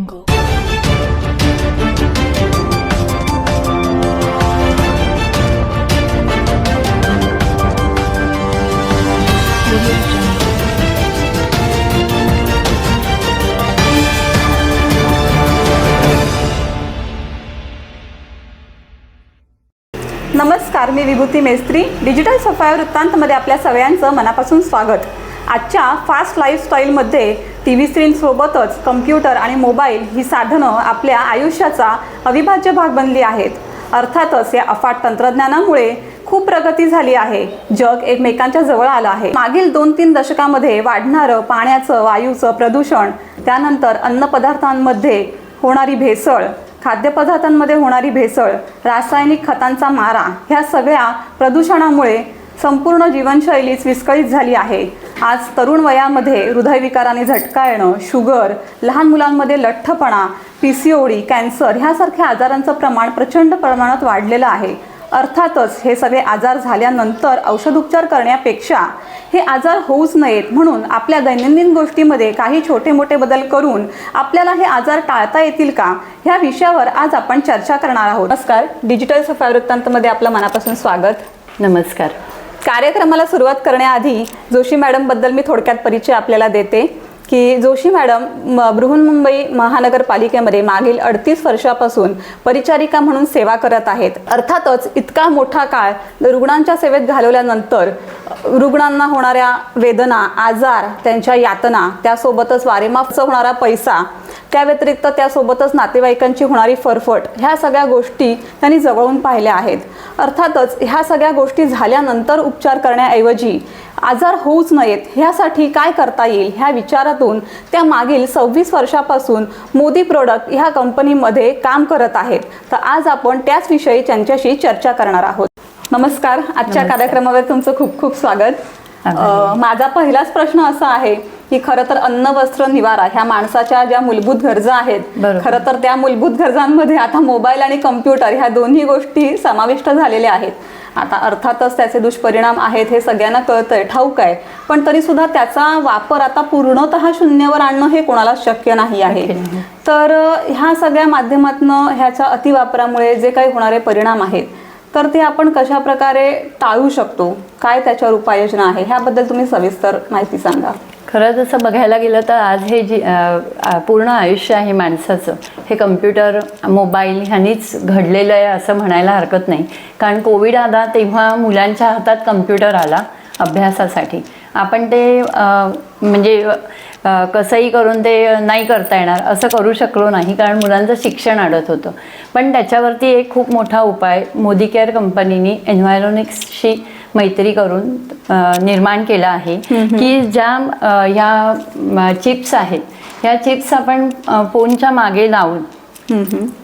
नमस्कार, मी विभूती मेस्त्री. डिजिटल सफाया वृत्तांतमध्ये आपल्या सगळ्यांचं मनापासून स्वागत. आजच्या फास्ट लाईफस्टाईलमध्ये टी.व्ही. स्क्रीनसोबतच कम्प्युटर आणि मोबाईल ही साधनं आपल्या आयुष्याचा अविभाज्य भाग बनली आहेत. अर्थातच या अफाट तंत्रज्ञानामुळे खूप प्रगती झाली आहे. जग एकमेकांच्या जवळ आलं आहे. मागील 2-3 दशकामध्ये वाढणारं पाण्याचं, वायूचं प्रदूषण, त्यानंतर अन्नपदार्थांमध्ये होणारी भेसळ, खाद्यपदार्थांमध्ये होणारी भेसळ, रासायनिक खतांचा मारा, ह्या सगळ्या प्रदूषणामुळे संपूर्ण जीवनशैलीच विस्कळीत झाली आहे. आज तरुण वयामध्ये हृदयविकाराने झटका येणं, शुगर, लहान मुलांमध्ये लठ्ठपणा, PCOD, कॅन्सर ह्यासारख्या आजारांचं प्रमाण प्रचंड प्रमाणात वाढलेलं आहे. अर्थातच हे सगळे आजार झाल्यानंतर औषधोपचार करण्यापेक्षा हे आजार होऊच नयेत म्हणून आपल्या दैनंदिन गोष्टीमध्ये काही छोटे मोठे बदल करून आपल्याला हे आजार टाळता येतील का, ह्या विषयावर आज आपण चर्चा करणार आहोत. नमस्कार, डिजिटल सफाया वृत्तांतमध्ये आपलं मनापासून स्वागत. नमस्कार. कार्यक्रमाला सुरुवात करण्याआधी जोशी मॅडमबद्दल मी थोडक्यात परिचय आपल्याला देते की जोशी मॅडम बृहन्मुंबई महानगरपालिकेमध्ये मागील 38 वर्षापासून परिचारिका म्हणून सेवा करत आहेत. अर्थातच इतका मोठा काळ रुग्णांच्या सेवेत घालवल्यानंतर रुग्णांना होणाऱ्या वेदना, आजार, त्यांच्या यातना, त्यासोबतच वारेमापचा होणारा पैसा, त्या व्यतिरिक्त त्यासोबतच नातेवाईकांची होणारी फरफट, ह्या सगळ्या गोष्टी त्यांनी जवळून पाहिल्या आहेत. अर्थातच ह्या सगळ्या गोष्टी झाल्यानंतर उपचार करण्याऐवजी आजार होऊच नयेत ह्यासाठी काय करता येईल ह्या विचारातून त्या मागील 26 वर्षापासून मोदी प्रोडक्ट ह्या कंपनीमध्ये काम करत आहेत. तर आज आपण त्याच विषयी त्यांच्याशी चर्चा करणार आहोत. नमस्कार, आजच्या कार्यक्रमावर तुमचं खूप खूप स्वागत. माझा पहिलाच प्रश्न असा आहे की खरं तर अन्न, वस्त्र, निवारा ह्या माणसाच्या ज्या मूलभूत गरजा आहेत, खरं तर त्या मूलभूत गरजांमध्ये आता मोबाईल आणि कम्प्युटर ह्या दोन्ही गोष्टी समाविष्ट झालेल्या आहेत. आता अर्थातच त्याचे दुष्परिणाम आहेत हे सगळ्यांना कळतंय, ठाऊक आहे, पण तरी सुद्धा त्याचा वापर आता पूर्णतः शून्यावर आणणं हे कोणालाच शक्य नाही आहे. तर ह्या सगळ्या माध्यमातनं ह्याच्या अतिवापरामुळे जे काही होणारे परिणाम आहेत तर ते आपण कशा प्रकारे टाळू शकतो, काय त्याच्यावर उपाययोजना आहे, ह्याबद्दल तुम्ही सविस्तर माहिती सांगा. खरं जसं बघायला गेलं तर आज हे पूर्ण आयुष्य आहे माणसाचं, हे कम्प्युटर, मोबाईल ह्यांनीच घडलेलं आहे असं म्हणायला हरकत नाही. कारण कोविड आला तेव्हा मुलांच्या हातात कम्प्युटर आला अभ्यासासाठी. आपण ते म्हणजे कसंही करून ते नाही करता येणार असं करू शकलो नाही, कारण मुलांचं शिक्षण अडत होतं. पण त्याच्यावरती एक खूप मोठा उपाय मोदी केअर कंपनीने एन्व्हायरॉनिक्सशी मैत्री करून निर्माण केला आहे की ज्या ह्या चिप्स आहेत, ह्या चिप्स आपण फोनच्या मागे लावून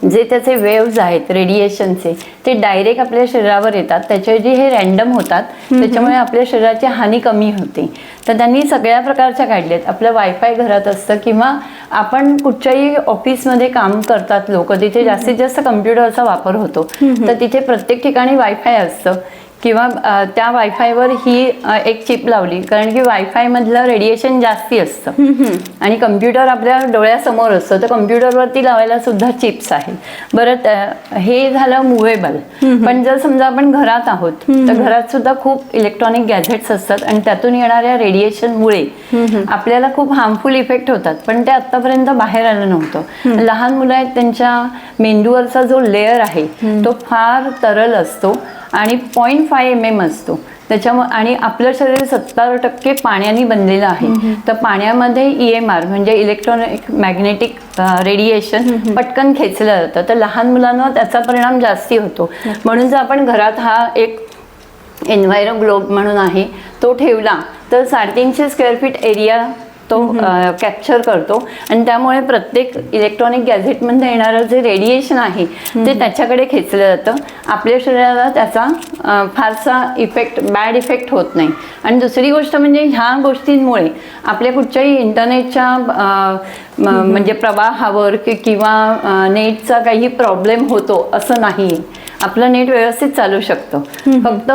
जे त्याचे वेव्ज आहेत रेडिएशनचे, ते डायरेक्ट आपल्या शरीरावर येतात. त्याच्याऐवजी हे रॅन्डम होतात, त्याच्यामुळे आपल्या शरीराची हानी कमी होते. तर त्यांनी सगळ्या प्रकारच्या काढल्यात. आपलं वायफाय घरात असतं किंवा आपण कुठच्याही ऑफिसमध्ये काम करतात लोक, तिथे जास्तीत जास्त कम्प्युटरचा वापर होतो, तर तिथे प्रत्येक ठिकाणी वायफाय असतं किंवा त्या वायफायवर ही एक चिप लावली, कारण की वायफायमधलं रेडिएशन जास्ती असतं आणि कम्प्युटर आपल्या डोळ्यासमोर असतं, तर कम्प्युटरवरती लावायला सुद्धा चिप्स आहेत. बरं, हे झालं मुव्हेबल. पण जर समजा आपण घरात आहोत तर घरात सुद्धा खूप इलेक्ट्रॉनिक गॅझेट्स असतात आणि त्यातून येणाऱ्या रेडिएशनमुळे आपल्याला खूप हार्मफुल इफेक्ट होतात, पण ते आत्तापर्यंत बाहेर आलं नव्हतं. लहान मुलं आहेत, त्यांच्या मेंदूवरचा जो लेअर आहे तो फार तरल असतो आणि 0.5 mm असतो त्याच्यामुळे, आणि आपलं शरीर 70% पाण्याने बनलेलं आहे. तर पाण्यामध्ये EMR म्हणजे इलेक्ट्रॉनिक मॅग्नेटिक रेडिएशन पटकन खेचलं जातं, तर लहान मुलांवर त्याचा परिणाम जास्ती होतो. म्हणून जर आपण घरात हा एक एन्व्हायरो ग्लोब म्हणून आहे तो ठेवला तर 350 स्क्वेअर फीट एरिया तो कॅप्चर करतो आणि त्यामुळे प्रत्येक इलेक्ट्रॉनिक गॅझेटमध्ये येणारं जे रेडिएशन आहे ते त्याच्याकडे खेचलं जातं. आपल्या शरीराला त्याचा फारसा बॅड इफेक्ट होत नाही. आणि दुसरी गोष्ट म्हणजे ह्या गोष्टींमुळे आपल्या कुठच्याही इंटरनेटच्या म्हणजे प्रवाहावर किंवा नेटचा काही प्रॉब्लेम होतो असं नाही. आपलं नेट व्यवस्थित चालू शकतं. फक्त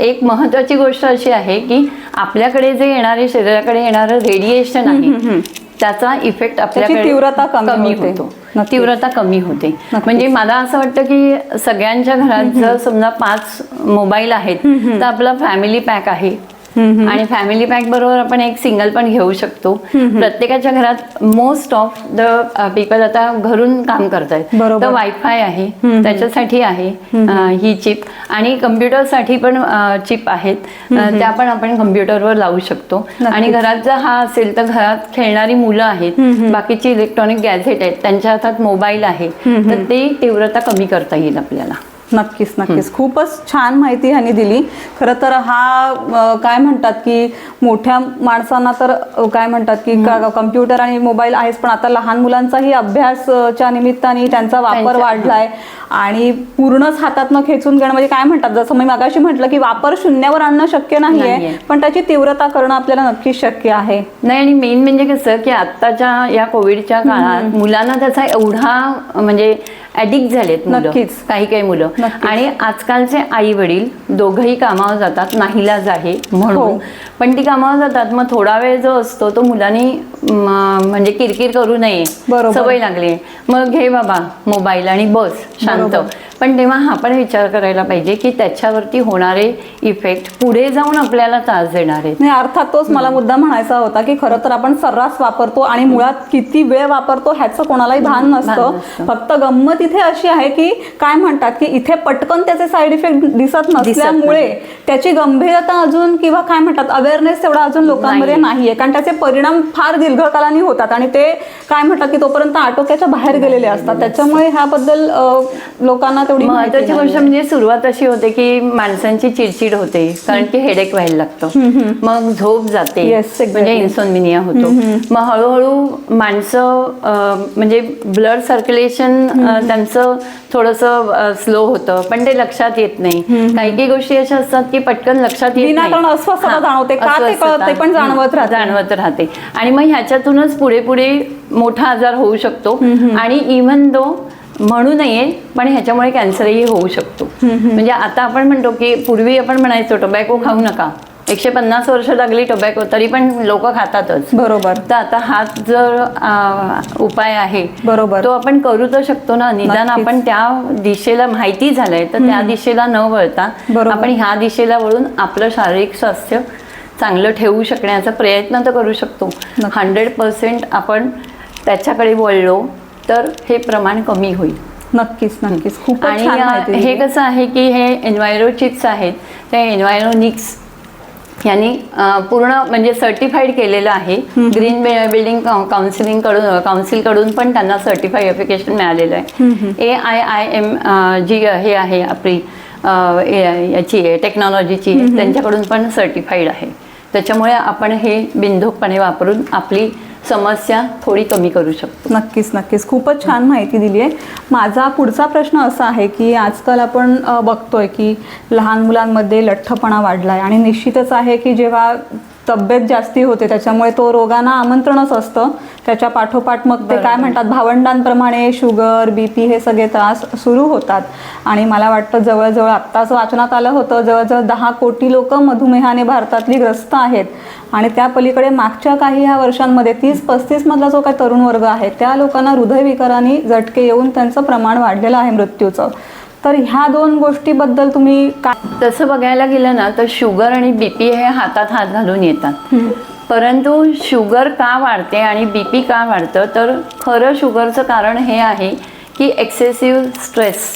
एक महत्त्वाची गोष्ट अशी आहे की आपल्याकडे जे येणारे शरीराकडे येणारं रेडिएशन आहे त्याचा इफेक्ट आपल्याकडे तीव्रता कमी होते. होतो. नक्कीच. तीव्रता कमी होते. नक्कीच. म्हणजे मला असं वाटतं की सगळ्यांच्या घरात जर समजा 5 मोबाईल आहेत तर आपला फॅमिली पॅक आहे आणि फॅमिली पॅक बरोबर आपण एक सिंगल पण घेऊ शकतो. प्रत्येकाच्या घरात मोस्ट ऑफ द पीपल आता घरून काम करतायत, बरोबर. तर वायफाय आहे, त्याच्यासाठी आहे ही चिप, आणि कम्प्युटरसाठी पण चिप आहेत, त्या पण आपण कम्प्युटरवर लावू शकतो. आणि घरात जर हा असेल तर घरात खेळणारी मुलं आहेत, बाकीची इलेक्ट्रॉनिक गॅझेट आहेत, त्यांच्या हातात मोबाईल आहे, तर ते तीव्रता कमी करता येईल आपल्याला. नक्कीच नक्कीच खूपच छान माहिती ह्यांनी दिली. खरं तर हा काय म्हणतात की मोठ्या माणसांना तर काय म्हणतात की कम्प्युटर आणि मोबाईल आहेच, पण आता लहान मुलांचाही अभ्यासच्या निमित्ताने त्यांचा वापर वाढलाय आणि पूर्णच हातातनं खेचून घेणं म्हणजे काय म्हणतात, जसं मी मगाशी म्हटलं की वापर शून्यावर आणणं शक्य नाहीये, पण त्याची तीव्रता करणं आपल्याला नक्कीच शक्य आहे. नाही, आणि मेन म्हणजे कसं की आत्ताच्या या कोविडच्या काळात मुलांना त्याचा एवढा म्हणजे ऍडिक्ट झालेत मुलं, काही मुलं. आणि आजकालचे आई वडील दोघंही कामावर जातात, नाहीलाज आहे म्हणून, पण ती कामावर जातात, मग थोडा वेळ जो असतो तो मुलांनी म्हणजे किरकिर करू नये, सवय लागली, मग घे बाबा मोबाईल आणि बस शांत. पण तेव्हा हा पण विचार करायला पाहिजे की त्याच्यावरती होणारे इफेक्ट पुढे जाऊन आपल्याला त्रास देणार आहेत. नाही, अर्थात तोच मला मुद्दा म्हणायचा होता की खरं तर आपण सर्रास वापरतो आणि मुळात किती वेळ वापरतो ह्याचं कोणालाही भान नसतं. फक्त गंमत इथे अशी आहे की काय म्हणतात की इथे पटकन त्याचे साईड इफेक्ट दिसत नसल्यामुळे त्याची गंभीरता अजून किंवा काय म्हणतात अवेअरनेस तेवढा अजून लोकांमध्ये नाहीये, कारण त्याचे परिणाम फार दीर्घकालानी होतात आणि ते काय म्हणतात की तोपर्यंत आटोक्याच्या बाहेर गेलेले असतात. त्याच्यामुळे ह्याबद्दल लोकांना तेवढी महत्वाची गोष्ट म्हणजे सुरुवात अशी होते की माणसांची चिडचिड होते, कारण की हेडेक व्हायला लागतं, मग झोप जाते, म्हणजे इन्सोमनिया होतो. मग हळूहळू माणसं म्हणजे ब्लड सर्क्युलेशन त्यांचं थोडंसं स्लो होतं, पण ते लक्षात येत नाही. काही काही गोष्टी अशा असतात की पटकन लक्षात येत नाही, अस्वस्थता जाणवते, का ते कळत नाही, पण जाणवत राहते. आणि मग ह्याच्यातूनच पुढे पुढे मोठा आजार होऊ शकतो. आणि इव्हन दो म्हणू नये पण ह्याच्यामुळे कॅन्सरही होऊ शकतो. म्हणजे आता आपण म्हणतो की पूर्वी आपण म्हणायचो टोबॅको खाऊ नका, 150 वर्ष लागली टोबॅको तरी पण लोक खातातच, बरोबर. तर आता हा जर उपाय आहे बरोबर तो आपण करू तर शकतो ना. निदान आपण त्या दिशेला माहिती झालंय तर त्या दिशेला न वळता आपण ह्या दिशेला वळून आपलं शारीरिक स्वास्थ्य चांगलं ठेवू शकण्याचा प्रयत्न तर करू शकतो. 100% आपण त्याच्याकडे वळलो तर हे प्रमाण कमी होईल. नक्कीच नक्कीच खूप. आणि हे कसं आहे की हे एन्व्हायरो चिप्स आहेत, त्या एन्व्हायरोनिक्स यांनी पूर्ण म्हणजे सर्टिफाईड केलेलं आहे. ग्रीन बिल्डिंग काउन्सिलकडून पण त्यांना सर्टिफायफिकेशन मिळालेलं आहे. AIIM जी हे आहे आपली याची टेक्नॉलॉजीची, त्यांच्याकडून पण सर्टिफाईड आहे. त्याच्यामुळे आपण हे बिनधोकपणे वापरून आपली समस्या थोडी कमी करू शकतो. नक्कीच नक्कीच खूपच छान माहिती दिली आहे. माझा पुढचा प्रश्न असा आहे की आजकाल आपण बघतोय की लहान मुलांमध्ये लठ्ठपणा वाढलाय आणि निश्चितच आहे की जेव्हा तब्येत जास्ती होते त्याच्यामुळे तो रोगांना आमंत्रणच असतं. त्याच्या पाठोपाठ मग ते काय म्हणतात भावंडांप्रमाणे शुगर BP हे सगळे त्रास सुरू होतात. आणि मला वाटतं जवळजवळ आत्ताच वाचनात आलं होतं जवळजवळ 10 कोटी लोक मधुमेहाने भारतातली ग्रस्त आहेत. आणि त्या पलीकडे मागच्या काही ह्या वर्षांमध्ये 30-35 मधला जो काही तरुण वर्ग आहे त्या लोकांना हृदयविकाराने झटके येऊन त्यांचं प्रमाण वाढलेलं आहे मृत्यूचं. तर ह्या 2 गोष्टीबद्दल तुम्ही काय? तसं बघायला गेलं ना तर शुगर आणि BP हे हातात हात घालून येतात. परंतु शुगर का वाढते आणि BP का वाढतं, तर खरं शुगरचं कारण हे आहे की एक्सेसिव्ह स्ट्रेस.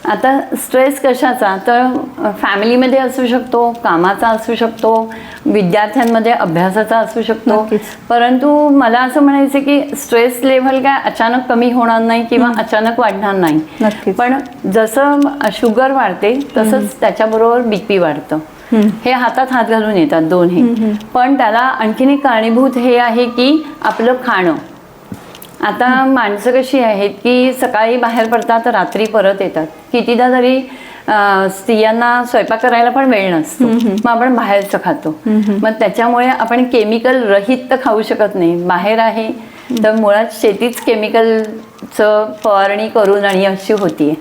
आता स्ट्रेस कशाचा, तर फॅमिलीमध्ये असू शकतो, कामाचा असू शकतो, विद्यार्थ्यांमध्ये अभ्यासाचा असू शकतो. परंतु मला असं म्हणायचं की स्ट्रेस लेव्हल काय अचानक कमी होणार नाही किंवा अचानक वाढणार नाही, पण जसं शुगर वाढते तसंच त्याच्याबरोबर BP वाढतं. हे हातात हात घालून येतात दोन्ही. पण त्याला आणखीन एक कारणीभूत हे आहे की आपलं खाणं. आता माणसं कशी आहेत की सकाळी बाहेर पडतात रात्री परत येतात. कितीदा तरी स्त्रियांना स्वयंपाक करायला पण वेळ नसतो, मग आपण बाहेरचं खातो. मग त्याच्यामुळे आपण केमिकल रहित तर खाऊ शकत नाही. बाहेर आहे तर मुळात शेतीच केमिकलचं फवारणी करून आणि अशी होतीये,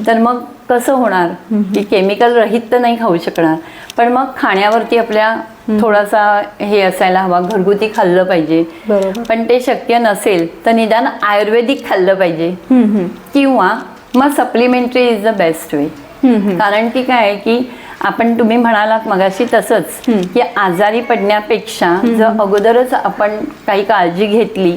तर मग कसं होणार की केमिकल रहित तर नाही खाऊ शकणार. पण मग खाण्यावरती आपल्या थोडासा हे असायला हवा, घरगुती खाल्लं पाहिजे. बरोबर. पण ते शक्य नसेल तर निदान आयुर्वेदिक खाल्लं पाहिजे किंवा मग supplementary is the best way. कारण की काय आहे की तुम्ही म्हणालात मगाशी तसंच की आजारी पडण्यापेक्षा जर अगोदरच आपण काही काळजी घेतली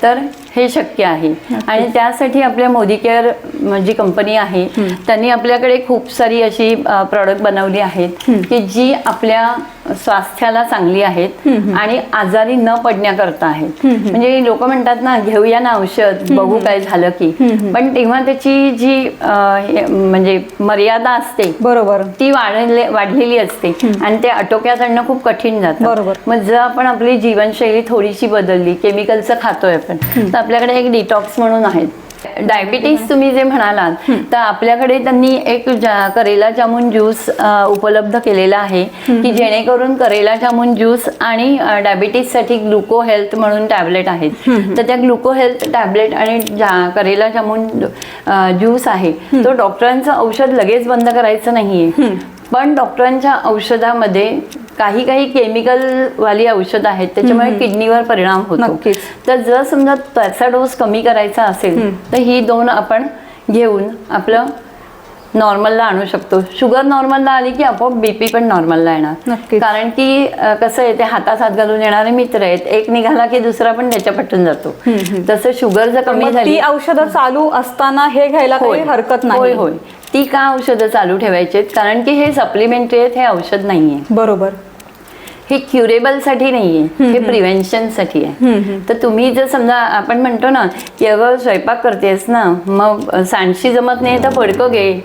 तर हे शक्य आहे. आणि त्यासाठी आपल्या मोदी केअर जी कंपनी आहे त्यांनी आपल्याकडे खूप सारी अशी प्रॉडक्ट बनवली आहेत की जी आपल्या स्वास्थ्याला चांगली आहेत आणि आजारी न पडण्याकरता आहेत. म्हणजे लोक म्हणतात ना, घेऊया ना औषध, बघू काय झालं की, पण तेव्हा त्याची जी म्हणजे मर्यादा असते बरोबर, ती वाढलेली असते आणि ते आटोक्यात आणणं खूप कठीण जातं. बरोबर. मग जर आपण आपली जीवनशैली थोडीशी बदलली, केमिकलचं खातोय आपण, तर आपल्याकडे एक डिटॉक्स म्हणून आहेत. डायबिटीज तुम्ही जे म्हणालात तर आपल्याकडे त्यांनी एक करेला जामुन ज्यूस उपलब्ध केलेला आहे की जेणेकरून करेला जामुन ज्यूस आणि डायबिटीजसाठी ग्लुको हेल्थ म्हणून टॅबलेट आहेत. तर त्या ग्लुको हेल्थ टॅबलेट आणि करेला जामुन ज्यूस आहे तो डॉक्टरांचं औषध लगेच बंद करायचं नाहीये, पण डॉक्टरांच्या औषधामध्ये काही केमिकल वाली औषध आहेत त्याच्यामुळे किडनीवर परिणाम होतो. तर जर समजा त्याचा डोस कमी करायचा असेल तर ही दोन आपण घेऊन आपलं नॉर्मलला आणू शकतो. शुगर नॉर्मलला आली की आपोआप बीपी पण नॉर्मलला येणार. कारण की कसं आहे, ते हातात हात घालून येणारे मित्र आहेत, एक निघाला की दुसरा पण त्याच्या पटून जातो. तसं शुगर जर कमी झाली, औषधं चालू असताना हे घ्यायला काही हरकत नाही. होय, ती का औषधं चालू ठेवायची? कारण की हे सप्लिमेंटरी आहेत, हे औषध नाहीये. बरोबर. हे क्युरेबल साठी नाहीये, हे प्रिव्हेन्शन साठी आहे. तर तुम्ही जर समजा आपण म्हणतो ना की अगं स्वयंपाक करतेस ना, मग सांडशी जमत नाही तर फडकं घे,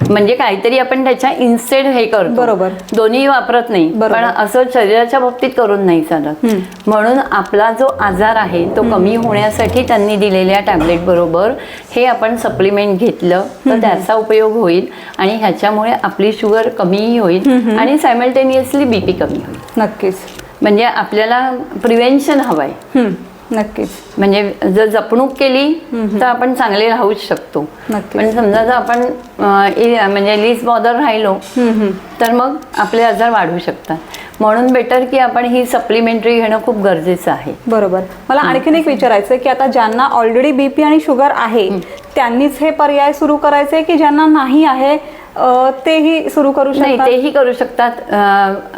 म्हणजे काहीतरी आपण त्याच्या इन्स्टेड हे करतो. बरोबर. दोन्ही वापरत नाही, पण असं शरीराच्या बाबतीत करून नाही चालत. म्हणून आपला जो आजार आहे तो कमी होण्यासाठी त्यांनी दिलेल्या टॅबलेट बरोबर हे आपण सप्लिमेंट घेतलं तर त्याचा उपयोग होईल आणि ह्याच्यामुळे आपली शुगर कमीही होईल आणि सायमल्टेनियसली बीपी कमी होईल. नक्कीच. म्हणजे आपल्याला प्रिव्हेन्शन हवंय. नक्कीच. म्हणजे जर जपणूक केली तर आपण चांगले राहूच शकतो. पण समजा जर आपण म्हणजे लीस्ट बॉदर राहिलो तर मग आपले आजार वाढू शकतात. म्हणून बेटर की आपण ही सप्लिमेंटरी घेणं खूप गरजेचं आहे. बरोबर. मला आणखीन एक विचारायचं की आता ज्यांना ऑलरेडी बीपी आणि शुगर आहे त्यांनीच हे पर्याय सुरू करायचे की ज्यांना नाही आहे तेही सुरू करू शकतात? नाही, तेही करू शकतात.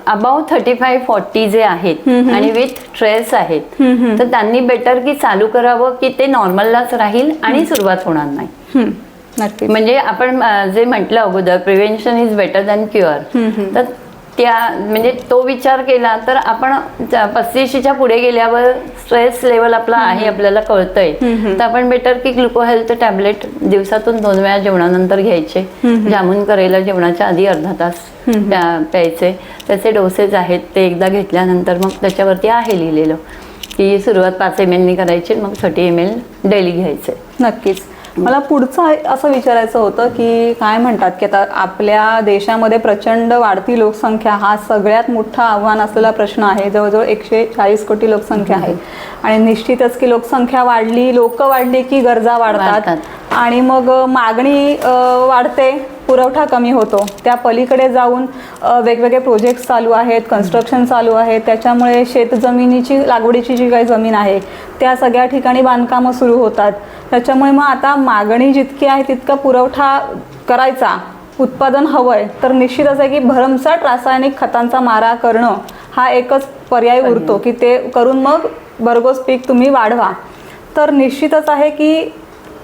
अबाउट 35-40 जे आहेत आणि विथ स्ट्रेस आहेत तर त्यांनी बेटर की चालू करावं की ते नॉर्मललाच राहील आणि सुरुवात होणार नाही. नक्की. म्हणजे आपण जे म्हटलं अगोदर, prevention is better than cure. तर त्या म्हणजे तो विचार केला तर आपण 35च्या पुढे गेल्यावर स्ट्रेस लेवल आपला आहे आपल्याला कळतंय, तर आपण बेटर की ग्लुको हेल्थ टॅबलेट दिवसातून 2 वेळा जेवणानंतर घ्यायचे. जामुन करेला जेवणाच्या आधी अर्धा तास प्यायचे. त्याचे डोसेज आहेत ते एकदा घेतल्यानंतर मग त्याच्यावरती आहे लिहिलेलं की सुरुवात 5 ml करायची, मग 30 ml डेली घ्यायचे. नक्कीच. मला पुढचं असं विचारायचं होतं की काय म्हणतात की आता आपल्या देशामध्ये प्रचंड वाढती लोकसंख्या हा सगळ्यात मोठा आव्हान असलेला प्रश्न आहे. जवळजवळ 140 कोटी लोकसंख्या आहे आणि निश्चितच की लोकसंख्या वाढली, लोक वाढली की गरजा वाढतात आणि मग मागणी वाढते, पुरवठा कमी होतो. त्या पलीकडे जाऊन वेगवेगळे प्रोजेक्ट्स चालू आहेत, कन्स्ट्रक्शन चालू आहे, त्याच्यामुळे शेतजमिनीची लागवडीची जी काही जमीन आहे त्या सगळ्या ठिकाणी बांधकामं सुरू होतात. त्याच्यामुळे मग आता मागणी जितकी आहे तितका पुरवठा करायचा, उत्पादन हवंय, तर निश्चितच आहे की भरमसाठ रासायनिक खतांचा मारा करणं हा एकच पर्याय उरतो की ते करून मग भरघोस पीक तुम्ही वाढवा. तर निश्चितच आहे की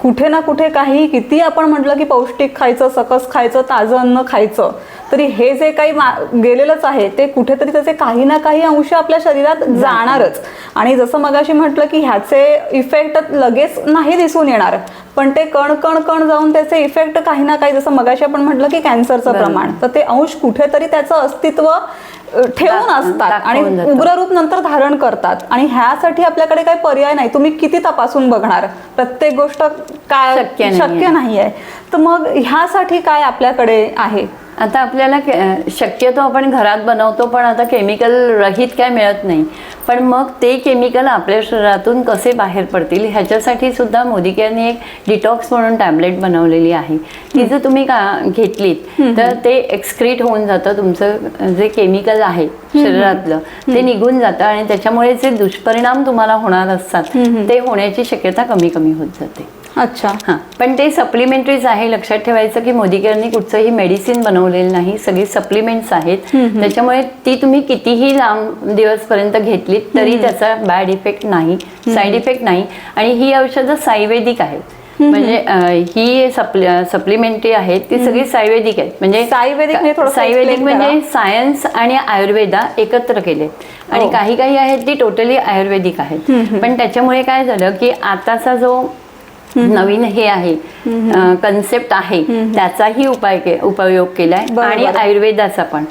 कुठे ना कुठे काही किती आपण म्हटलं की पौष्टिक खायचं, सकस खायचं, ताजं अन्न खायचं, तरी हे जे काही गेलेलंच आहे ते कुठेतरी त्याचे काही ना काही अंश आपल्या शरीरात जाणारच. आणि जसं मगाशी म्हटलं की ह्याचे इफेक्ट लगेच नाही दिसून येणार, पण ते कण कण कण जाऊन त्याचे इफेक्ट काही ना काही, जसं मगाशी आपण म्हटलं की कॅन्सरचं प्रमाण, तर ते अंश कुठेतरी त्याचं अस्तित्व ठेवून असतात आणि उग्ररूप नंतर धारण करतात. आणि ह्यासाठी आपल्याकडे काही पर्याय नाही. तुम्ही किती तपासून बघणार, प्रत्येक गोष्ट काय शक्य नाहीये. तर मग ह्यासाठी काय आपल्याकडे आहे? आता आपल्याला शक्यतो आपण घरात बनवतो, पण आता केमिकल रहित काय मिळत नाही. पण मग ते केमिकल आपल्या शरीरातून कसे बाहेर पडतील ह्याच्यासाठी सुद्धा मोदी केअरने एक डिटॉक्स म्हणून टॅबलेट बनवलेली आहे. ती जर तुम्ही घेतलीत तर ते एक्सक्रीट होऊन जातं, तुमचं जे केमिकल आहे शरीरातलं ते निघून जातं आणि त्याच्यामुळे जे दुष्परिणाम तुम्हाला होणार असतात ते होण्याची शक्यता कमी कमी होत जाते. अच्छा. हां, पण ते सप्लिमेंटरीज आहे. लक्षात ठेवायचं की मोदी केअरने कुठचंही मेडिसिन बनवलेलं नाही, सगळी सप्लिमेंट्स आहेत. त्याच्यामुळे ती तुम्ही कितीही लांब दिवसपर्यंत घेतलीत तरी त्याचा बॅड इफेक्ट नाही, साईड इफेक्ट नाही. आणि ही औषधं सायुर्वेदिक आहेत. म्हणजे ही सप्लिमेंटरी आहेत ती सगळी सायुर्वेदिक आहेत. म्हणजे सायुर्वेदिक म्हणजे सायन्स आणि आयुर्वेदा एकत्र केले. आणि काही काही आहेत ती टोटली आयुर्वेदिक आहेत. पण त्याच्यामुळे काय झालं की आताचा जो नवीन हे आहे कन्सेप्ट आहे त्याचाही उपयोग केलाय आणि आयुर्वेदाचा पण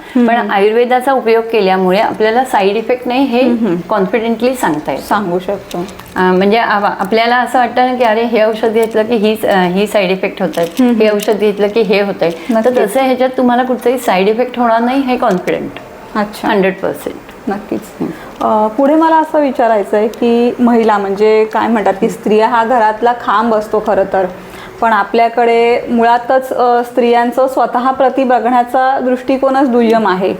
आयुर्वेदाचा उपयोग केल्यामुळे आपल्याला साईड इफेक्ट नाही हे कॉन्फिडेंटली सांगू शकतो. म्हणजे आपल्याला असं वाटतं की अरे हे औषध घेतलं की ही साईड इफेक्ट होत आहेत, हे औषध घेतलं की हे होत आहे. तर तसं ह्याच्यात तुम्हाला कुठचाही साईड इफेक्ट होणार नाही हे कॉन्फिडेंट. अच्छा. 100%. नक्कीच. पुढे मला असं विचारायचं आहे की महिला म्हणजे काय म्हणतात की स्त्रिया हा घरातला खांब असतो खरं तर, पण आपल्याकडे मुळातच स्त्रियांचं स्वतः प्रति बघण्याचा दृष्टिकोनच दुय्यम आहे.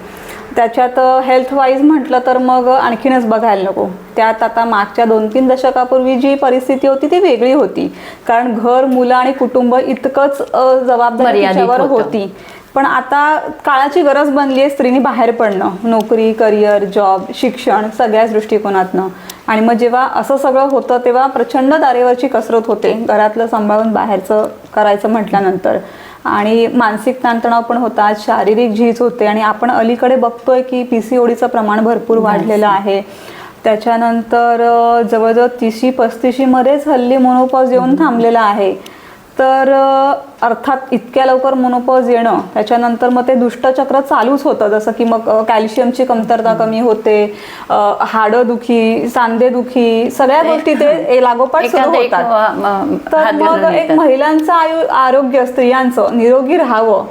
त्याच्यात हेल्थ वाईज म्हटलं तर मग आणखीनच बघायला नको. त्यात आता मागच्या 2-3 दशकापूर्वी जी परिस्थिती होती ती वेगळी होती, कारण घर, मुलं आणि कुटुंब इतकंच जबाबदारी त्याच्यावर होती. पण आता काळाची गरज बनली आहे स्त्रीनी बाहेर पडणं, नोकरी, करिअर, जॉब, शिक्षण सगळ्याच दृष्टिकोनातनं. आणि मग जेव्हा असं सगळं होतं तेव्हा प्रचंड तारेवरची कसरत होते घरातलं सांभाळून बाहेरचं करायचं म्हटल्यानंतर. आणि मानसिक ताणतणाव पण होता, शारीरिक झीज होते. आणि आपण अलीकडे बघतोय की PCODचं प्रमाण भरपूर वाढलेलं आहे. त्याच्यानंतर जवळजवळ 30-35 मध्येच हल्ली मोनोपॉज येऊन थांबलेला आहे. तर अर्थात इतक्या लवकर मोनोपॉज येणं, त्याच्यानंतर मग ते दुष्टचक्र चालूच होतं. जसं की मग कॅल्शियमची कमतरता कमी होते, हाडं दुखी, सांधे दुखी, सगळ्या गोष्टी ते लागोपाठ सुरू होतात. तर मग एक महिलांचं आरोग्य, स्त्रियांचं निरोगी राहावं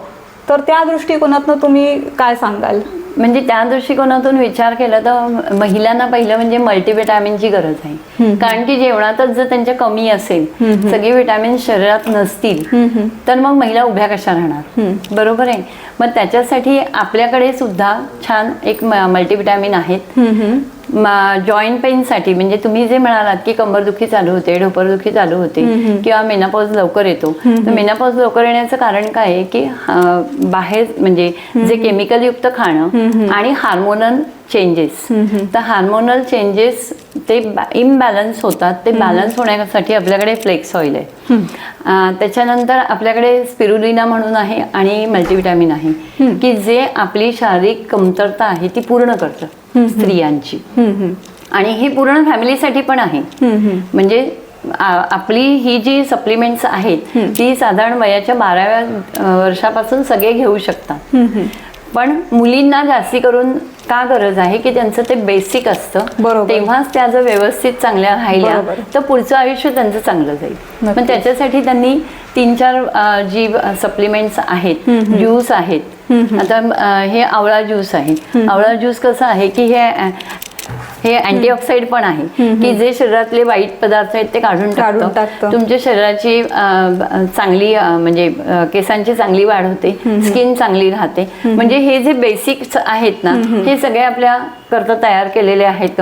तर त्या दृष्टिकोनातून तुम्ही काय सांगाल? म्हणजे त्या दृष्टिकोनातून विचार केला तर महिलांना पहिलं म्हणजे मल्टीव्हिटॅमिनची गरज आहे. कारण की जेवणातच जर त्यांच्या कमी असेल, सगळे विटॅमिन शरीरात नसतील तर मग महिला उभ्या कशा राहणार, बरोबर आहे. मग त्याच्यासाठी आपल्याकडे सुद्धा छान एक मल्टीव्हिटॅमिन आहेत. जॉईंट पेनसाठी म्हणजे तुम्ही जे म्हणालात की कंबरदुखी चालू होते, ढोपरदुखी चालू होते किंवा मेनोपॉज लवकर येतो, तर मेनोपॉज लवकर येण्याचं कारण काय आहे की बाहेर म्हणजे जे केमिकल युक्त खाणं आणि हार्मोनल चेंजेस. तर हार्मोनल चेंजेस ते इम्बॅलन्स होतात, ते बॅलन्स होण्यासाठी आपल्याकडे फ्लेक्स ऑइल आहे. त्याच्यानंतर आपल्याकडे स्पिरुलिना म्हणून आहे आणि मल्टीव्हिटॅमिन आहे की जे आपली शारीरिक कमतरता आहे ती पूर्ण करतं स्त्रियांची. आणि हे पूर्ण फॅमिलीसाठी पण आहे. म्हणजे आपली ही जी सप्लिमेंट्स आहेत ती साधारण वयाच्या 12व्या वर्षापासून सगळे घेऊ शकतात. पण मुलींना जास्ती करून का गरज आहे की त्यांचं ते बेसिक असतं, तेव्हाच त्या जर व्यवस्थित चांगल्या राहिल्या तर पुढचं आयुष्य त्यांचं चांगलं जाईल. पण त्याच्यासाठी त्यांनी 3-4 जी सप्लिमेंट्स आहेत, ज्यूस आहेत. आता हे आवळा ज्यूस आहे. आवळा ज्यूस कसं आहे की हे अँटीऑक्सिडंट पण आहे की जे शरीरातले वाईट पदार्थ आहेत ते काढून टाकतं. तुमच्या शरीराची चांगली म्हणजे केसांची चांगली वाढ होते, स्किन चांगली राहते. म्हणजे हे जे बेसिक्स आहेत ना हे सगळे आपल्या करता तयार केलेले आहेत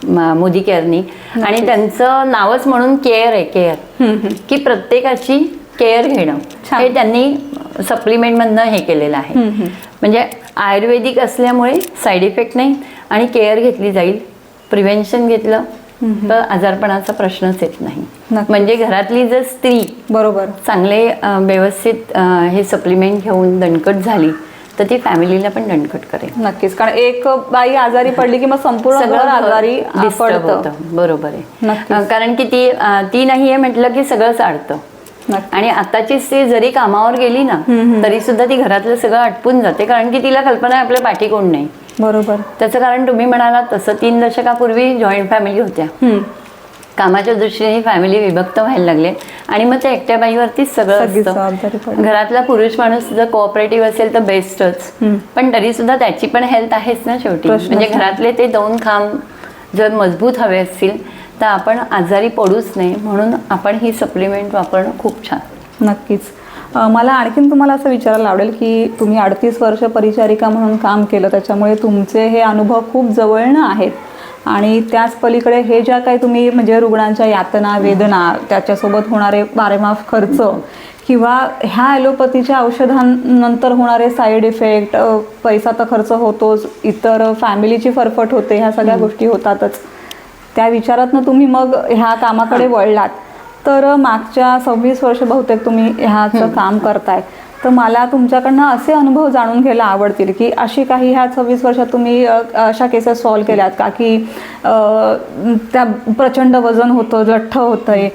मोदी केअरनी. आणि त्यांचं नावच म्हणून केअर आहे, केअर की प्रत्येकाची केअर घेणं हे त्यांनी सप्लिमेंट मधनं हे केलेलं आहे. म्हणजे आयुर्वेदिक असल्यामुळे साईड इफेक्ट नाही आणि केअर घेतली जाईल, प्रिव्हेन्शन घेतलं तर आजारपणाचा प्रश्नच येत नाही. म्हणजे घरातली जर स्त्री बरोबर चांगले व्यवस्थित हे सप्लिमेंट घेऊन दणकट झाली तर ती फॅमिलीला पण दणकट करेल. नक्कीच, कारण एक बाई आजारी पडली की मग संपूर्ण घर आजारी पडतं. बरोबर आहे. कारण की ती नाही आहे म्हटलं की सगळंच अडतं. आणि आताची स्त्री जरी कामावर गेली ना तरी सुद्धा ती घरातलं सगळं आटपून जाते, कारण की तिला कल्पना आहे आपल्या पाठी कोण नाही. बरोबर. त्याचं कारण तुम्ही म्हणालात तसं 3 दशकापूर्वी जॉईंट फॅमिली होत्या. कामाच्या दृष्टीने फॅमिली विभक्त व्हायला लागले आणि मग त्या एकट्या बाईवरतीच सगळं सगळी जबाबदारी असतं. पडते. घरातला पुरुष माणूस जर कोऑपरेटिव्ह असेल तर बेस्टच, पण तरी सुद्धा त्याची पण हेल्थ आहेच ना शेवटी. प्रश्नच म्हणजे नाही. घरातले ते 2 खांब जर मजबूत हवे असतील तर आपण आजारी पडूच नाही, म्हणून आपण ही सप्लिमेंट वापरणं खूप छान. नक्कीच. मला आणखीन तुम्हाला असं विचारायला आवडेल की तुम्ही 38 वर्ष परिचारिका म्हणून काम केलं, त्याच्यामुळे तुमचे हे अनुभव खूप जवळनं आहेत. आणि त्याच पलीकडे हे ज्या काही तुम्ही म्हणजे रुग्णांच्या यातना, वेदना, त्याच्यासोबत होणारे वारेमाफ खर्च किंवा ह्या ॲलोपॅथीच्या औषधांनंतर होणारे साईड इफेक्ट, पैसा तर खर्च होतोच, इतर फॅमिलीची फरफट होते, ह्या सगळ्या गोष्टी होतातच. त्या विचारातनं तुम्ही मग ह्या कामाकडे वळलात. तर मागच्या 26 वर्ष बहुतेक तुम्ही ह्याचं काम करताय. तर मला तुमच्याकडनं असे अनुभव जाणून घ्यायला आवडतील की अशी काही ह्या 26 वर्षात तुम्ही अशा केसेस सॉल्व्ह केल्यात का की त्या प्रचंड वजन होतं, लठ्ठ होतंय,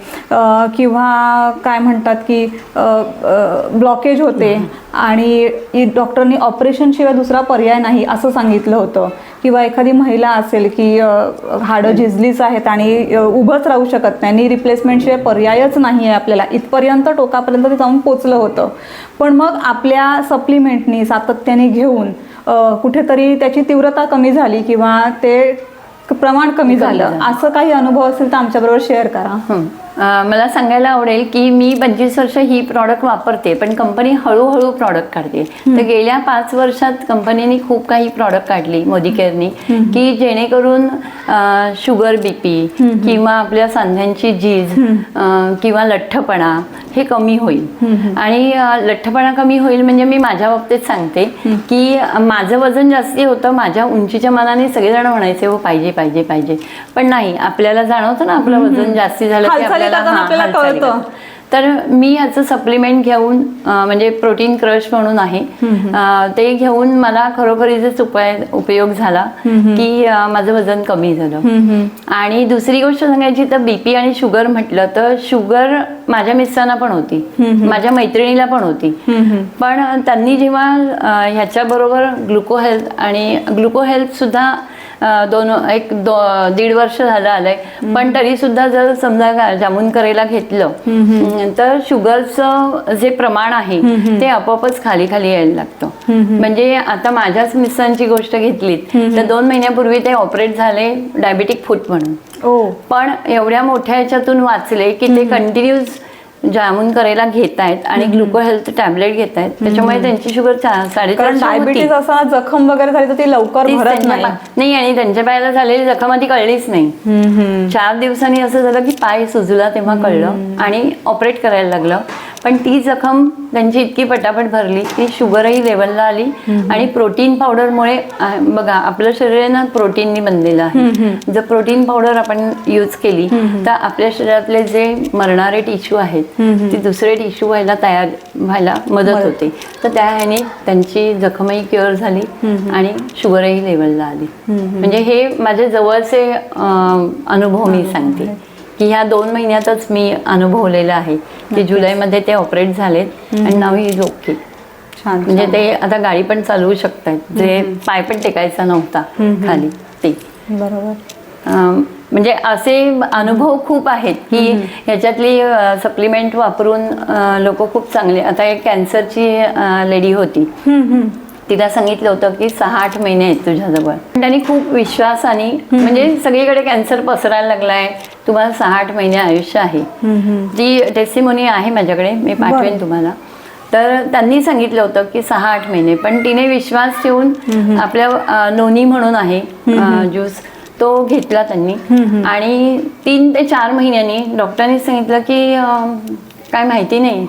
किंवा काय म्हणतात की ब्लॉकेज होते आणि डॉक्टरनी ऑपरेशनशिवाय दुसरा पर्याय नाही असं सांगितलं होतं, किंवा एखादी महिला असेल की हाडं झिजलीच आहेत आणि उभंच राहू शकत नाही, नी रिप्लेसमेंटशिवाय पर्यायच नाही आहे आपल्याला, इथपर्यंत टोकापर्यंत ते जाऊन पोचलं होतं. पण मग आपल्या सप्लिमेंटनी सातत्याने घेऊन कुठेतरी त्याची तीव्रता कमी झाली किंवा ते प्रमाण कमी झालं, असं काही अनुभव असेल तर आमच्याबरोबर शेअर करा. मला सांगायला आवडेल की मी 25 वर्ष ही प्रॉडक्ट वापरते, पण कंपनी हळूहळू प्रॉडक्ट काढते. तर गेल्या 5 वर्षात कंपनीने खूप काही प्रॉडक्ट काढली मोदीकेअरनी, की जेणेकरून शुगर, बीपी किंवा आपल्या सांध्यांची झीज किंवा लठ्ठपणा हे कमी होईल. आणि लठ्ठपणा कमी होईल म्हणजे मी माझ्या बाबतीत सांगते की माझं वजन जास्ती होतं, माझ्या उंचीच्या मानाने सगळेजण म्हणायचे हो पाहिजे पाहिजे पाहिजे, पण नाही, आपल्याला जाणवतं ना आपलं वजन जास्ती झालं की आपल्याला कळतं. तर मी ह्याचं सप्लिमेंट घेऊन म्हणजे प्रोटीन क्रश म्हणून आहे, ते घेऊन मला खरोखरीच उपयोग झाला की माझं वजन कमी झालं. आणि दुसरी गोष्ट सांगायची तर बीपी आणि शुगर म्हटलं तर शुगर माझ्या मिस्टरांना पण होती, माझ्या मैत्रिणीला पण होती, पण त्यांनी जेव्हा ह्याच्याबरोबर ग्लुको हेल्थ सुद्धा 1.5 वर्ष झालं आलंय, पण तरी सुद्धा जर समजा जामून करायला घेतलं तर शुगरचं जे प्रमाण आहे ते आपोआपच खाली खाली यायला लागतं. म्हणजे आता माझ्याच मिस्टरांची गोष्ट घेतलीत तर 2 महिन्यापूर्वी ते ऑपरेट झाले डायबेटिक फूट म्हणून, पण एवढ्या मोठ्या ह्याच्यातून वाचले की ते कंटिन्यूज जामून करायला घेतायत आणि ग्लुको हेल्थ टॅबलेट घेतायत, त्याच्यामुळे त्यांची शुगर 4.5 डायबिटीज असताना जखम वगैरे झाली तर ती लवकर भरत नाही, आणि त्यांच्या पायाला झालेली जखम आधी कळलीच नाही. 4 दिवसांनी असं झालं की पाय सुजला तेव्हा कळलं आणि ऑपरेट करायला लागलं. पण ती जखम त्यांची इतकी पटापट भरली की शुगरही लेवलला आली. आणि प्रोटीन पावडरमुळे बघा आपलं शरीर आहे ना प्रोटीननी बनलेलं आहे, जर प्रोटीन पावडर आपण यूज केली तर आपल्या शरीरातले जे मरणारे टिश्यू आहेत ते दुसरे टिश्यू तयार व्हायला मदत होते. तर त्या ह्याने त्यांची जखमही क्युअर झाली आणि शुगरही लेवलला आली. म्हणजे हे माझे जवळचे अनुभव मी सांगते की ह्या 2 महिन्यातच मी अनुभवलेलं आहे की जुलैमध्ये ते ऑपरेट झालेत आणि नाव ही ओके. म्हणजे ते आता गाडी पण चालवू शकतात, जे पाय पण टेकायचा नव्हता खाली ते. बरोबर. म्हणजे असे अनुभव खूप आहेत की ह्याच्यातली सप्लिमेंट वापरून लोक खूप चांगले. आता एक कॅन्सरची लेडी होती, तिला सांगितलं होतं की 6-8 महिने आहेत तुझ्याजवळ. त्यांनी खूप विश्वासाने, म्हणजे सगळीकडे कॅन्सर पसरायला लागलाय, तुम्हाला 6-8 महिने आयुष्य आहे, ती टेस्टिमोनी आहे माझ्याकडे, मी पाठवेन तुम्हाला. तर त्यांनी सांगितलं होतं की 6-8 महिने, पण तिने विश्वास ठेवून आपल्या नोनी म्हणून आहे ज्यूस तो घेतला त्यांनी. आणि 3 ते 4 महिन्यांनी डॉक्टरांनी सांगितलं की काय माहिती नाही,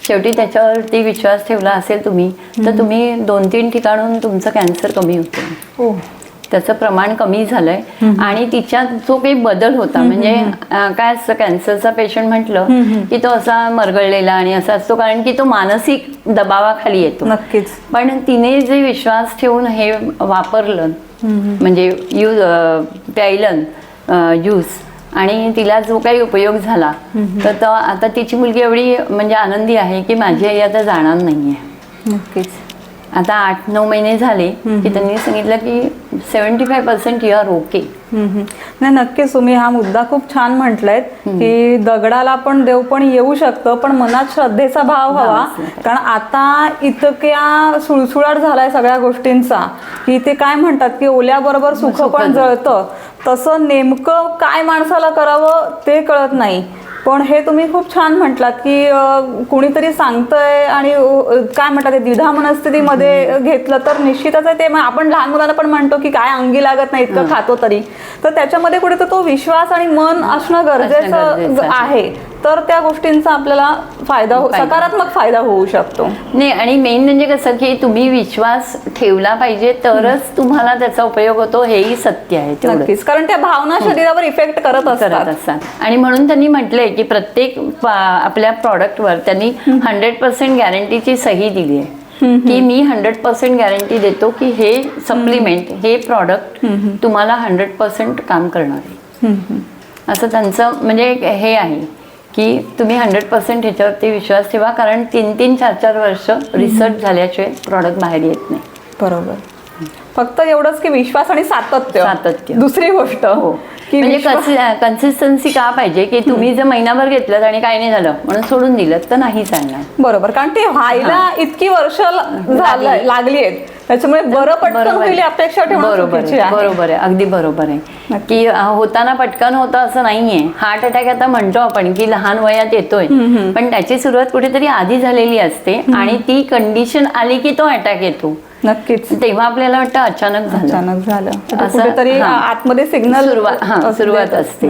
शेवटी त्याच्यावरती विश्वास ठेवला असेल तुम्ही तर तुम्ही 2-3 ठिकाणून तुमचं कॅन्सर कमी होतं, त्याचं प्रमाण कमी झालंय. आणि तिच्यात जो काही बदल होता, म्हणजे काय असतं कॅन्सरचा पेशंट म्हटलं की तो असा मरगळलेला आणि असा असतो, कारण की तो मानसिक दबावाखाली येतो. नक्कीच. पण तिने जे विश्वास ठेवून हे वापरलं, म्हणजे प्यायलं ज्यूस, आणि तिला जो काही उपयोग झाला तर आता तिची मुलगी एवढी म्हणजे आनंदी आहे की माझी आई आता जाणार नाहीये. नक्कीच. आता 8-9 महिने झाले की त्यांनी सांगितलं की 75% यू आर ओके. नाही, नक्कीच तुम्ही हा मुद्दा खूप छान म्हटलाय की दगडाला पण देव पण येऊ शकतं, पण मनात श्रद्धेचा भाव हवा. कारण आता इतक्या सुळसुळाट झालाय सगळ्या गोष्टींचा की ते काय म्हणतात की ओल्याबरोबर सुख पण जळतं, तसं नेमकं काय माणसाला करावं ते कळत नाही. पण हे तुम्ही खूप छान म्हटलात की कुणीतरी सांगतंय आणि काय म्हणतात ते द्विधा मनस्थितीमध्ये घेतलं तर निश्चितच आहे ते. आपण लहान मुलांना पण म्हणतो की काय अंगी लागत नाही इतकं खातो तरी, तर त्याच्यामध्ये कुठेतरी तो विश्वास आणि मन असणं गरजेचं आहे, तर त्या गोष्टींचा आपल्याला फायदा सकारात्मक फायदा होऊ शकतो. नाही, आणि मेन म्हणजे कसं की तुम्ही विश्वास ठेवला पाहिजे तरच तुम्हाला त्याचा उपयोग होतो, हेही सत्य आहे. नक्कीच, कारण त्या भावना शरीरावर इफेक्ट करत असतात. आणि म्हणून त्यांनी म्हटलंय की प्रत्येक आपल्या प्रॉडक्टवर त्यांनी 100% गॅरंटीची सही दिली आहे की मी 100% गॅरंटी देतो की हे सप्लिमेंट, हे प्रॉडक्ट तुम्हाला 100% काम करणार आहे. असं त्यांचं म्हणजे हे आहे की तुम्ही 100% ह्याच्यावरती विश्वास ठेवा, कारण 3-3, 4-4 वर्ष रिसर्च झाल्याशिवाय प्रॉडक्ट बाहेर येत नाही. बरोबर. फक्त एवढंच की विश्वास आणि सातत्य. दुसरी गोष्ट म्हणजे कन्सिस्टन्सी का पाहिजे की तुम्ही जर महिनाभर घेतलं आणि काही नाही झालं म्हणून सोडून दिलं तर नाही चालणार. बरोबर, कारण ते व्हायला इतकी वर्ष लागली आहेत, त्याच्यामुळे बरं पटकन होईल अपेक्षा ठेवणं चुकीची आहे. बरोबर आहे, अगदी बरोबर आहे की होताना पटकन होतं असं नाहीये. हार्ट अटॅक आता म्हणतो आपण की लहान वयात येतोय, पण त्याची सुरुवात कुठेतरी आधी झालेली असते आणि ती कंडिशन आली की तो अटॅक येतो. नक्कीच, तेव्हा आपल्याला वाटतं अचानक झालं कुठेतरी आतमध्ये सिग्नल सुरुवात असते,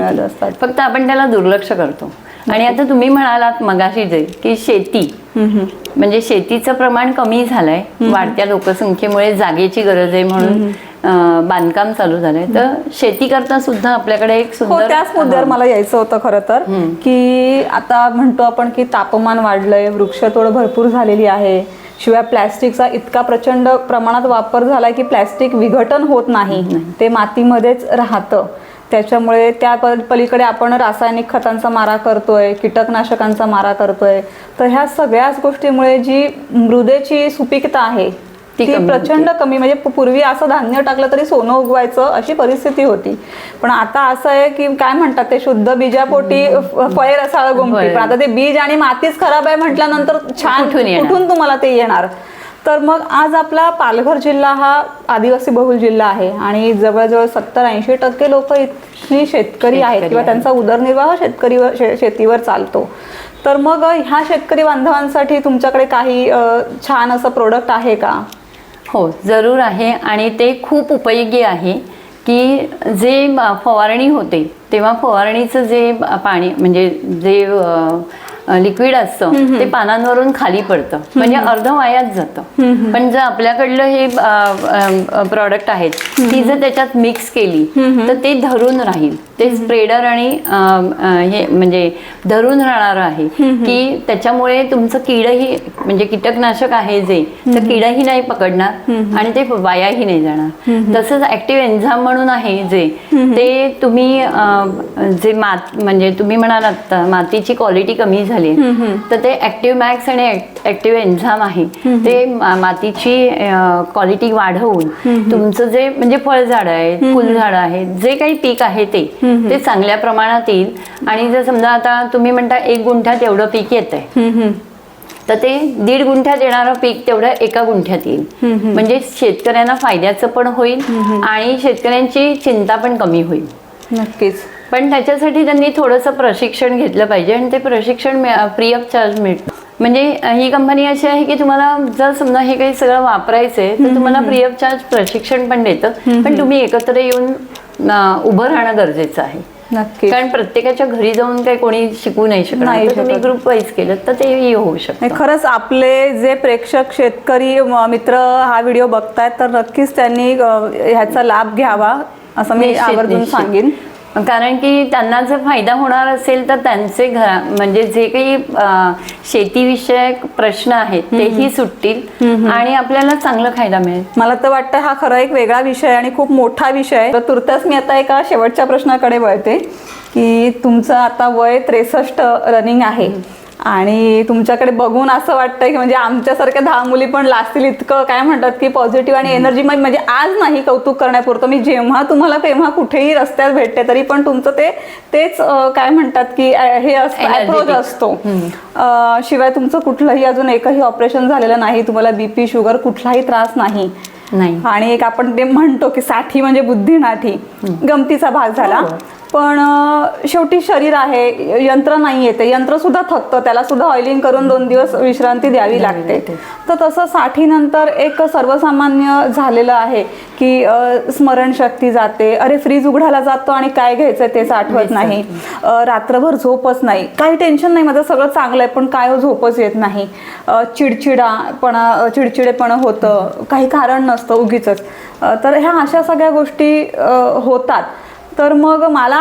फक्त आपण त्याला दुर्लक्ष करतो. आणि आता तुम्ही म्हणालात मगाशी जे की शेती म्हणजे शेतीचं प्रमाण कमी झालंय वाढत्या लोकसंख्येमुळे, जागेची गरज आहे म्हणून बांधकाम चालू झालंय, तर शेती करता सुद्धा आपल्याकडे एक सुंदर. त्याच मुद्द्यावर मला यायचं होतं खरं तर की आता म्हणतो आपण की तापमान वाढलंय, वृक्षतोड भरपूर झालेली आहे, शिवाय प्लॅस्टिकचा इतका प्रचंड प्रमाणात वापर झालाय की प्लॅस्टिक विघटन होत नाही, ते मातीमध्येच राहतं. त्याच्यामुळे त्या पलीकडे आपण रासायनिक खतांचा मारा करतोय, कीटकनाशकांचा मारा करतोय, तर ह्या सगळ्याच गोष्टीमुळे जी मृदेची सुपीकता आहे ती प्रचंड कमी. म्हणजे पूर्वी असं धान्य टाकलं तरी सोनं उगवायचं अशी परिस्थिती होती, पण आता असं आहे की काय म्हणतात ते शुद्ध बीजापोटी फळे रसाळ गोमटी. पण आता ते बीज आणि मातीच खराब आहे म्हटल्यानंतर छान कुठून तुम्हाला ते येणार. तर मग आज आपला पालघर जिल्हा हा आदिवासी बहुल जिल्हा आहे आणि जवळजवळ 70-80% लोक इथली शेतकरी आहेत किंवा त्यांचा उदरनिर्वाह शेतीवर चालतो. तर मग ह्या शेतकरी बांधवांसाठी तुमच्याकडे काही छान असं प्रोडक्ट आहे का? हो, जरूर आहे, आणि ते खूप उपयोगी आहे की जे फवारणी होते तेव्हा फवारणीचं जे पाणी म्हणजे जे लिक्विड असतं ते पानांवरून खाली पडतं, म्हणजे अर्ध वायात जातं. पण जर आपल्याकडलं हे प्रॉडक्ट आहेत ती जर त्याच्यात मिक्स केली तर ते धरून राहील, ते स्प्रेडर आणि हे म्हणजे धरून राहणार आहे की त्याच्यामुळे तुमचं कीडही म्हणजे कीटकनाशक आहे जे तर कीडही नाही पकडणार आणि ते वायाही नाही जाणार. तसंच ऍक्टिव्ह एन्झाम म्हणून आहे जे ते तुम्ही जे म्हणजे तुम्ही म्हणालात मातीची क्वालिटी कमी झाली तर ते ऍक्टिव्ह मॅक्स आणि ऍक्टिव्ह एन्झाम आहे ते मातीची क्वालिटी वाढवून तुमचं जे म्हणजे फळझाड आहे, फुलझाड आहे, जे काही पीक आहे ते चांगल्या प्रमाणात येईल. आणि जर समजा आता तुम्ही म्हणता 1 गुंठ्यात एवढं पीक येत आहे तर ते 1.5 गुंठ्यात येणारं पीक तेवढं 1 गुंठ्यात येईल, म्हणजे शेतकऱ्यांना फायद्याचं पण होईल आणि शेतकऱ्यांची चिंता पण कमी होईल. नक्कीच, पण त्याच्यासाठी त्यांनी थोडंसं प्रशिक्षण घेतलं पाहिजे आणि ते प्रशिक्षण फ्री ऑफ चार्ज मिळतं. म्हणजे ही कंपनी अशी आहे की तुम्हाला जर समजा हे काही सगळं वापरायचंय तर तुम्हाला फ्री ऑफ चार्ज प्रशिक्षण पण देतं, पण तुम्ही एकत्र येऊन उभं राहणं गरजेचं आहे. नक्की, कारण प्रत्येकाच्या घरी जाऊन काही कोणी शिकू नाही शकणार, तुम्ही ग्रुप वाईज केलं तर तेही होऊ शकतं. खरंच आपले जे प्रेक्षक शेतकरी मित्र हा व्हिडिओ बघतायत तर नक्कीच त्यांनी ह्याचा लाभ घ्यावा असं मी आवर्जून सांगेन. कारण की त्यांना जर फायदा होणार असेल तर त्यांचे म्हणजे जे काही शेतीविषयक प्रश्न आहेत तेही सुटतील आणि आपल्याला चांगला फायदा मिळेल. मला तर वाटतं हा खरा एक वेगळा विषय आणि खूप मोठा विषय आहे. तर तुर्तास मी आता एका शेवटच्या प्रश्नाकडे वळते की तुमचं आता वय 63 रनिंग आहे आणि तुमच्याकडे बघून असं वाटतंय की म्हणजे आमच्यासारख्या 10 मुली पण लाजतील इतकं काय म्हणतात की पॉझिटिव्ह आणि एनर्जी. म्हणजे आज नाही कौतुक करण्यापुरतं, मी जेव्हा तुम्हाला केव्हा कुठेही रस्त्यात भेटते तरी पण तुमचं तेच काय म्हणतात की हे अप्रोच असतो. शिवाय तुमचं कुठलंही अजून एकही ऑपरेशन झालेलं नाही, तुम्हाला बीपी शुगर कुठलाही त्रास नाही. आणि एक आपण ते म्हणतो की साठी म्हणजे बुद्धी नाठी, गमतीचा भाग झाला. पण शेवटी शरीर आहे, यंत्र नाही येते, यंत्र सुद्धा थकतं, त्याला सुद्धा ऑइलिंग करून 2 दिवस विश्रांती द्यावी लागते. तर तसं साठीनंतर एक सर्वसामान्य झालेलं आहे की स्मरणशक्ती जाते, अरे फ्रीज उघडायला जातो आणि काय घ्यायचं तेच आठवत नाही, रात्रभर झोपच नाही, काही टेन्शन नाही, माझं सगळं चांगलं आहे पण काय झोपच येत नाही, चिडचिडेपणा होतं, काही कारण नसतं उगीच. तर ह्या अशा सगळ्या गोष्टी होतात. तर मग मला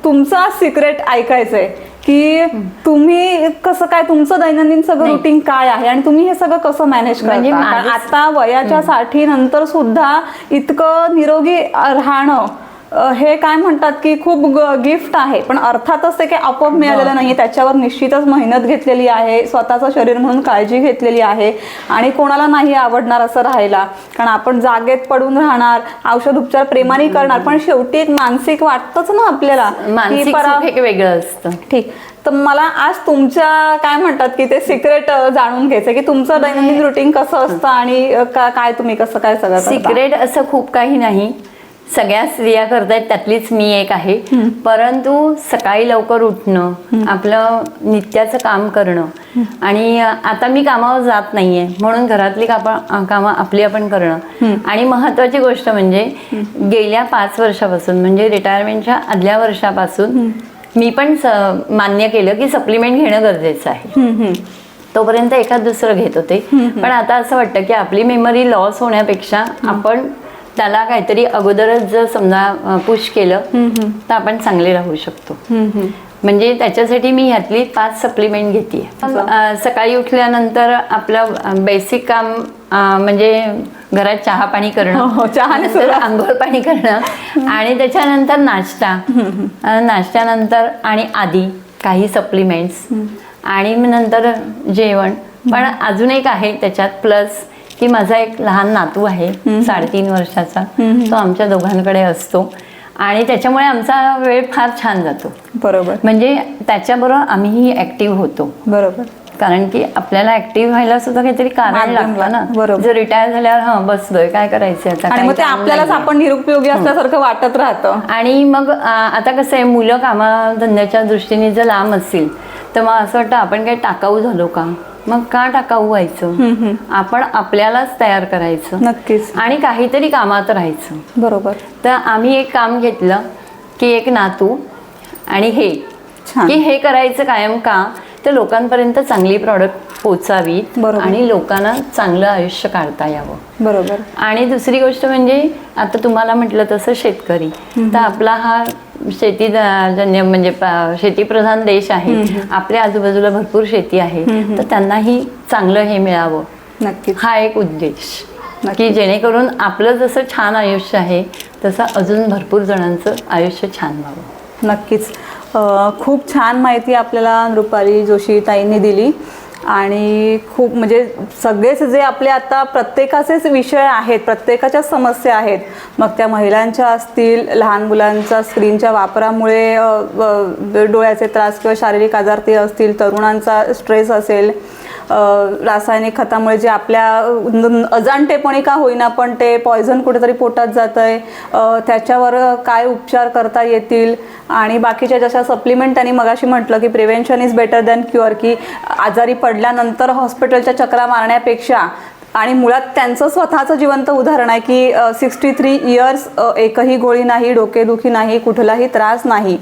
तुमचं सिक्रेट ऐकायचंय की तुम्ही कसं काय, तुमचं दैनंदिन सगळं रुटीन काय आहे आणि तुम्ही हे सगळं कसं मॅनेज करता. आता वयाच्या साठीनंतर सुद्धा इतकं निरोगी राहणं हे काय म्हणतात की खूप गिफ्ट आहे. पण अर्थातच ते काही आपोआप मिळालेलं नाही, त्याच्यावर निश्चितच मेहनत घेतलेली आहे, स्वतःचं शरीर म्हणून काळजी घेतलेली आहे. आणि कोणाला नाही आवडणार असं राहायला, कारण आपण जागेत पडून राहणार, औषध उपचार प्रेमाने करणार, पण शेवटी एक मानसिक वाटतच ना आपल्याला की वेगळं असतं. ठीक. तर मला आज तुमच्या काय म्हणतात की ते सिक्रेट जाणून घ्यायचं की तुमचं दैनंदिन रुटीन कसं असतं आणि काय तुम्ही कसं काय सगळं. सिक्रेट असं खूप काही नाही, सगळ्या स्त्रिया करतायत त्यातलीच मी एक आहे. परंतु सकाळी लवकर उठणं, आपलं नित्याचं काम करणं, आणि आता मी कामावर जात नाहीये म्हणून घरातली कामं आपली आपण करणं. आणि महत्वाची गोष्ट म्हणजे गेल्या 5 वर्षापासून म्हणजे रिटायरमेंटच्या आदल्या वर्षापासून मी पण मान्य केलं की सप्लिमेंट घेणं गरजेचं आहे. तोपर्यंत एखाद दुसरं घेत होते, पण आता असं वाटतं की आपली मेमरी लॉस होण्यापेक्षा आपण त्याला काहीतरी अगोदरच जर समजा पुश केलं तर आपण चांगले राहू शकतो. म्हणजे त्याच्यासाठी मी ह्यातली 5 सप्लिमेंट घेते. सकाळी उठल्यानंतर आपलं बेसिक काम म्हणजे घरात चहा पाणी करणं, चहानंतर आंघोळ पाणी करणं, आणि त्याच्यानंतर नाश्ता, नाश्त्यानंतर आणि आधी काही सप्लिमेंट्स, आणि नंतर जेवण. पण अजून एक आहे त्याच्यात प्लस की माझा एक लहान नातू आहे 3.5 वर्षाचा, तो आमच्या दोघांकडे असतो आणि त्याच्यामुळे आमचा वेळ फार छान जातो. बरोबर. म्हणजे त्याच्याबरोबर आम्हीही ऍक्टिव्ह होतो. बरोबर. कारण की आपल्याला ऍक्टिव्ह व्हायला सुद्धा काहीतरी कारण लागतं ना. जर रिटायर झाल्यावर बसलोय काय करायचं आता, आणि मग ते आपल्यालाच आपण निरुपयोगी असल्यासारखं वाटत राहतं. आणि मग आता कसं आहे, मुलं कामाधंद्याच्या दृष्टीने जर लांब असतील तर मग असं वाटतं आपण काही टाकाऊ झालो का, मग का टाकाऊ व्हायचं, आपण आपल्यालाच तयार करायचं. नक्कीच. आणि काहीतरी कामात राहायचं. बरोबर. तर आम्ही एक काम घेतलं की एक नातू आणि हे की हे करायचं कायम का, तर लोकांपर्यंत चांगली प्रॉडक्ट पोचावीत आणि लोकांना चांगलं आयुष्य काढता यावं. बरोबर. आणि दुसरी गोष्ट म्हणजे आता तुम्हाला म्हटलं तसं शेतकरी, तर आपला हा शेतीजन्य म्हणजे शेतीप्रधान देश आहे, आपल्या आजूबाजूला भरपूर शेती आहे, तर त्यांनाही चांगलं हे मिळावं. नक्कीच. हा एक उद्देश की जेणेकरून आपलं जसं छान आयुष्य आहे तसं अजून भरपूर जणांचं आयुष्य छान व्हावं. नक्कीच. खूप छान माहिती आपल्याला नृपाली जोशी ताईंनी दिली. आणि खूप म्हणजे सगळेच जे आपले आता प्रत्येकाचेच विषय आहेत, प्रत्येकाच्या समस्या आहेत, मग त्या महिलांच्या असतील, लहान मुलांचा स्क्रीनच्या वापरामुळे डोळ्याचे त्रास किंवा शारीरिक आजार ते असतील, तरुणांचा स्ट्रेस असेल, रासायनिक खतामुळे जे आपल्या अजाणतेपणी का होईना पण ते पॉयझन कुठेतरी पोटात जात आहे, त्याच्यावर काय उपचार करता येतील, आणि बाकीच्या जशा सप्लिमेंट त्यांनी मगाशी म्हटलं की prevention is better than cure, की आजारी पडल्यानंतर हॉस्पिटलच्या चक्रा मारण्यापेक्षा, आणि मुळात त्यांचं स्वतःचं जिवंत उदाहरण आहे की 63 इयर्स, एकही गोळी नाही, डोकेदुखी नाही, कुठलाही त्रास नाही.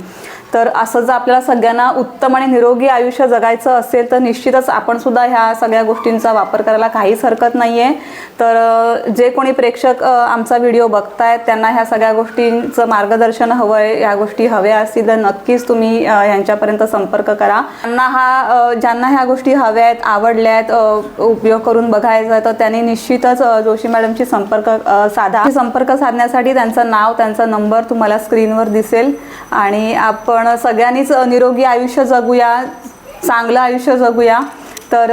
तर असं जर आपल्याला सगळ्यांना उत्तम आणि निरोगी आयुष्य जगायचं असेल तर निश्चितच आपण सुद्धा ह्या सगळ्या गोष्टींचा वापर करायला काहीच हरकत नाही आहे. तर जे कोणी प्रेक्षक आमचा व्हिडिओ बघतायत त्यांना ह्या सगळ्या गोष्टींचं मार्गदर्शन हवं आहे, ह्या गोष्टी हव्या असतील तर नक्कीच तुम्ही यांच्यापर्यंत संपर्क करा. ज्यांना ह्या गोष्टी हव्या आहेत, आवडल्या आहेत, उपयोग करून बघायचा आहे, तर त्यांनी निश्चितच जोशी मॅडमशी संपर्क साधा. संपर्क साधण्यासाठी त्यांचं नाव, त्यांचा नंबर तुम्हाला स्क्रीनवर दिसेल. आणि आपण सगळ्यांनीच निरोगी आयुष्य जगूया, चांगलं आयुष्य जगूया. तर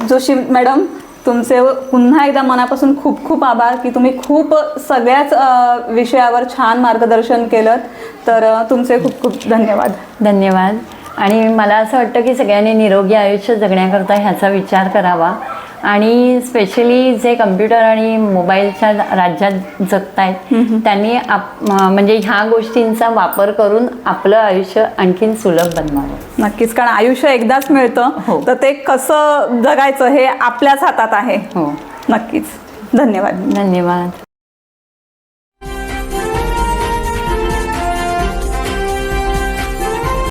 जोशी मॅडम, तुमचे पुन्हा एकदा मनापासून खूप खूप आभार की तुम्ही खूप सगळ्याच विषयावर छान मार्गदर्शन केलं. तर तुमचे खूप खूप धन्यवाद. धन्यवाद. आणि मला असं वाटतं की सगळ्यांनी निरोगी आयुष्य जगण्याकरता ह्याचा विचार करावा. आणि स्पेशली जे कम्प्युटर आणि मोबाईलच्या राज्यात जगतायत त्यांनी म्हणजे ह्या गोष्टींचा वापर करून आपलं आयुष्य आणखीन सुलभ बनवावं. नक्कीच, कारण आयुष्य एकदाच मिळतं. हो. तर ते कसं जगायचं हे आपल्याच हातात आहे. हो, नक्कीच. धन्यवाद. धन्यवाद.